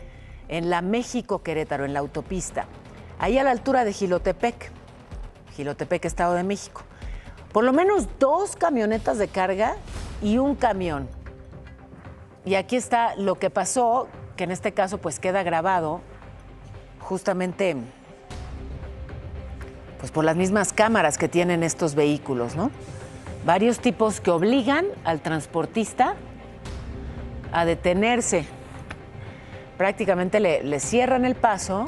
en la México-Querétaro, en la autopista, ahí a la altura de Jilotepec, Estado de México. Por lo menos 2 camionetas de carga y un camión. Y aquí está lo que pasó, que en este caso pues queda grabado justamente pues por las mismas cámaras que tienen estos vehículos, ¿no? Varios tipos que obligan al transportista a detenerse. Prácticamente le cierran el paso.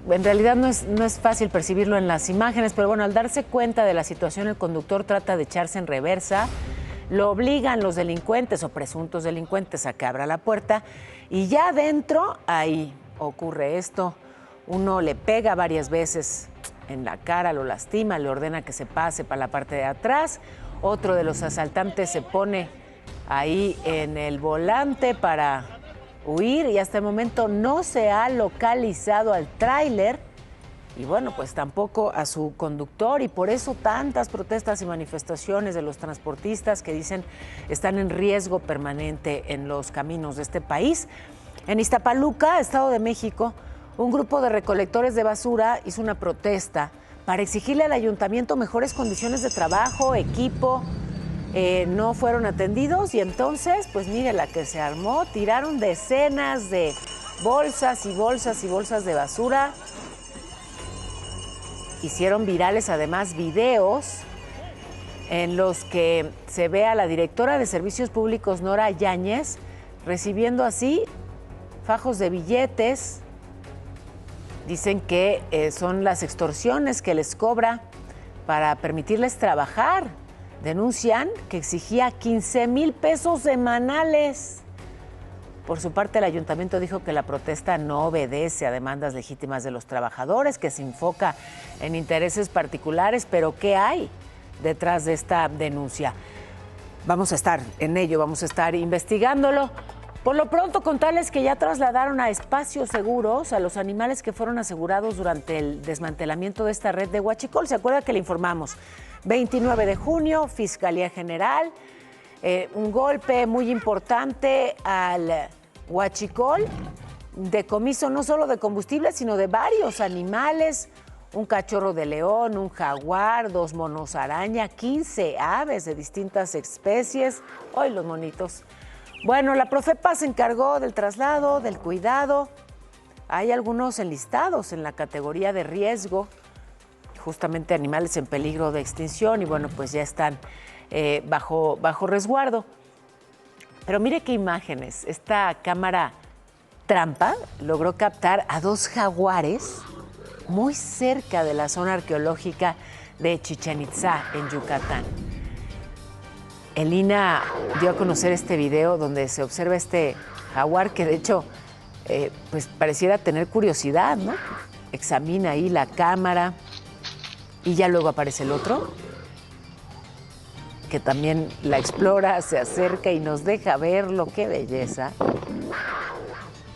En realidad no es fácil percibirlo en las imágenes, pero bueno, al darse cuenta de la situación, el conductor trata de echarse en reversa, lo obligan los delincuentes o presuntos delincuentes a que abra la puerta y ya adentro, ahí ocurre esto. Uno le pega varias veces en la cara, lo lastima, le ordena que se pase para la parte de atrás. Otro de los asaltantes se pone ahí en el volante para huir y hasta el momento no se ha localizado al tráiler y bueno, pues tampoco a su conductor, y por eso tantas protestas y manifestaciones de los transportistas que dicen están en riesgo permanente en los caminos de este país. En Iztapaluca, Estado de México, un grupo de recolectores de basura hizo una protesta para exigirle al ayuntamiento mejores condiciones de trabajo, equipo. No fueron atendidos y entonces, pues mire la que se armó, tiraron decenas de bolsas y bolsas y bolsas de basura. Hicieron virales además videos en los que se ve a la directora de Servicios Públicos, Nora Yáñez, recibiendo así fajos de billetes. Dicen que son las extorsiones que les cobra para permitirles trabajar. Denuncian que exigía 15,000 pesos semanales. Por su parte, el ayuntamiento dijo que la protesta no obedece a demandas legítimas de los trabajadores, que se enfoca en intereses particulares, pero ¿qué hay detrás de esta denuncia? Vamos a estar en ello, vamos a estar investigándolo. Por lo pronto, contarles que ya trasladaron a espacios seguros a los animales que fueron asegurados durante el desmantelamiento de esta red de huachicol. ¿Se acuerda que le informamos? 29 de junio, Fiscalía General, un golpe muy importante al huachicol, decomiso no solo de combustible, sino de varios animales, un cachorro de león, un jaguar, 2 monos araña, 15 aves de distintas especies. ¡Ay, los monitos! Bueno, la Profepa se encargó del traslado, del cuidado. Hay algunos enlistados en la categoría de riesgo, justamente animales en peligro de extinción, y bueno, pues ya están bajo resguardo. Pero mire qué imágenes. Esta cámara trampa logró captar a 2 jaguares muy cerca de la zona arqueológica de Chichén Itzá, en Yucatán. El INAH dio a conocer este video donde se observa este jaguar que de hecho pues pareciera tener curiosidad, ¿no? Examina ahí la cámara y ya luego aparece el otro, que también la explora, se acerca y nos deja verlo. ¡Qué belleza!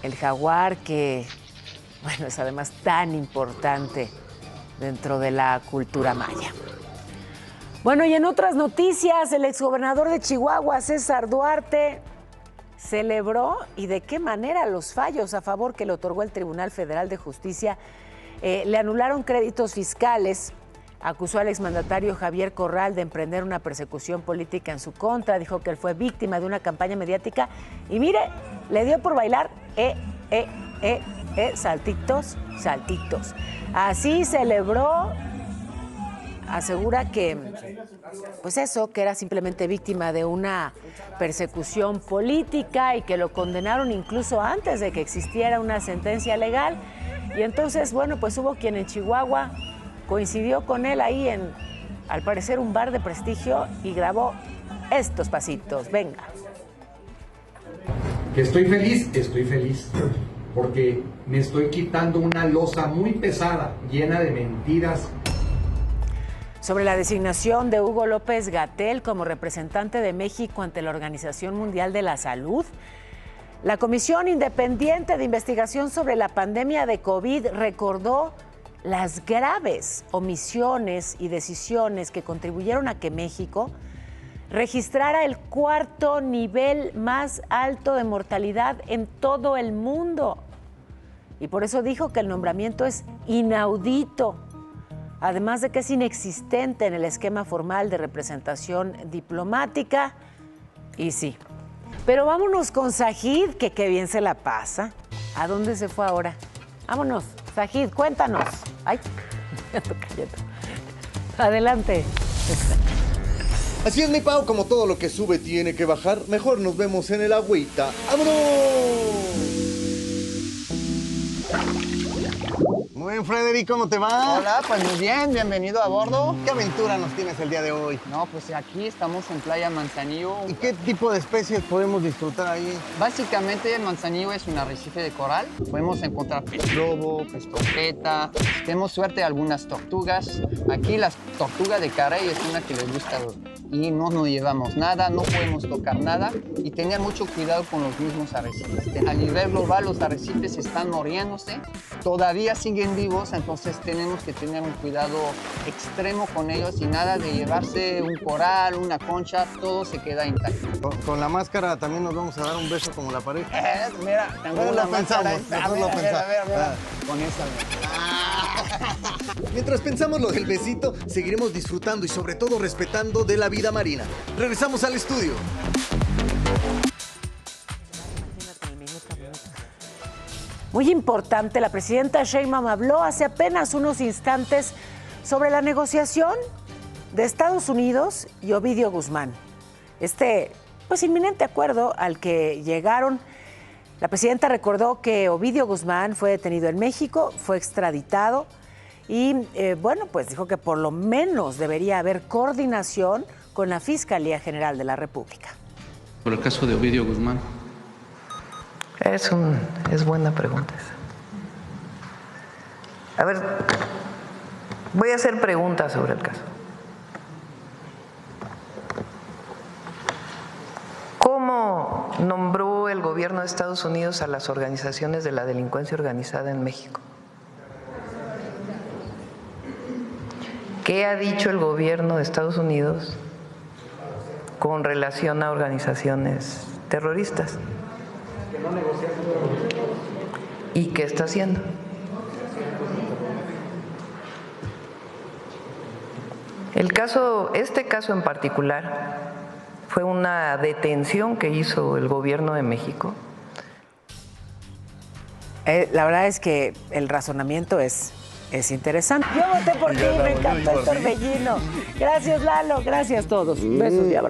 El jaguar que, bueno, es además tan importante dentro de la cultura maya. Bueno, y en otras noticias, el exgobernador de Chihuahua, César Duarte, celebró, y de qué manera, los fallos a favor que le otorgó el Tribunal Federal de Justicia. Le anularon créditos fiscales. Acusó al exmandatario Javier Corral de emprender una persecución política en su contra. Dijo que él fue víctima de una campaña mediática. Y mire, le dio por bailar saltitos, saltitos. Así celebró. Asegura que, pues eso, que era simplemente víctima de una persecución política y que lo condenaron incluso antes de que existiera una sentencia legal. Y entonces, bueno, pues hubo quien en Chihuahua coincidió con él ahí en, al parecer, un bar de prestigio y grabó estos pasitos. Venga. Que estoy feliz, porque me estoy quitando una losa muy pesada, llena de mentiras. Sobre la designación de Hugo López-Gatell como representante de México ante la Organización Mundial de la Salud, la Comisión Independiente de Investigación sobre la Pandemia de COVID recordó las graves omisiones y decisiones que contribuyeron a que México registrara el 4º nivel más alto de mortalidad en todo el mundo. Y por eso dijo que el nombramiento es inaudito, además de que es inexistente en el esquema formal de representación diplomática. Y sí. Pero vámonos con Sajid, que qué bien se la pasa. ¿A dónde se fue ahora? Vámonos, Sajid, cuéntanos. Ay, me ando cayendo. Adelante. Así es, mi Pau, como todo lo que sube tiene que bajar, mejor nos vemos en el agüita. ¡Vámonos! Muy bien, Frederick, ¿cómo te va? Hola, pues muy bien, bienvenido a bordo. ¿Qué aventura nos tienes el día de hoy? No, pues aquí estamos en Playa Manzanillo. ¿Y qué tipo de especies podemos disfrutar ahí? Básicamente el Manzanillo es un arrecife de coral. Podemos encontrar pez lobo, pez trompeta. Tenemos suerte algunas tortugas. Aquí la tortuga de carey es una que les gusta y no nos llevamos nada, no podemos tocar nada y tener mucho cuidado con los mismos arrecifes. A nivel global los arrecifes están muriéndose, todavía siguen vivos, entonces tenemos que tener un cuidado extremo con ellos y nada de llevarse un coral, una concha, todo se queda intacto. Con la máscara también nos vamos a dar un beso como la pareja. Mira, tengo lo una pensamos, máscara. mejor lo pensamos. Mira. Con esa. Mientras pensamos lo del besito, seguiremos disfrutando y sobre todo respetando de la vida marina. Regresamos al estudio. Muy importante, la presidenta Sheinbaum habló hace apenas unos instantes sobre la negociación de Estados Unidos y Ovidio Guzmán. Pues inminente acuerdo al que llegaron. La presidenta recordó que Ovidio Guzmán fue detenido en México, fue extraditado y, pues dijo que por lo menos debería haber coordinación con la Fiscalía General de la República. Por el caso de Ovidio Guzmán. Es buena pregunta esa. A ver, voy a hacer preguntas sobre el caso. ¿Cómo nombró el gobierno de Estados Unidos a las organizaciones de la delincuencia organizada en México? ¿Qué ha dicho el gobierno de Estados Unidos con relación a organizaciones terroristas? Que no negocian con terroristas. ¿Y qué está haciendo? Este caso en particular fue una detención que hizo el gobierno de México. La verdad es que el razonamiento es interesante. Yo voté por ti, me encantó el torbellino. Gracias, Lalo, gracias a todos. Besos y abrazos.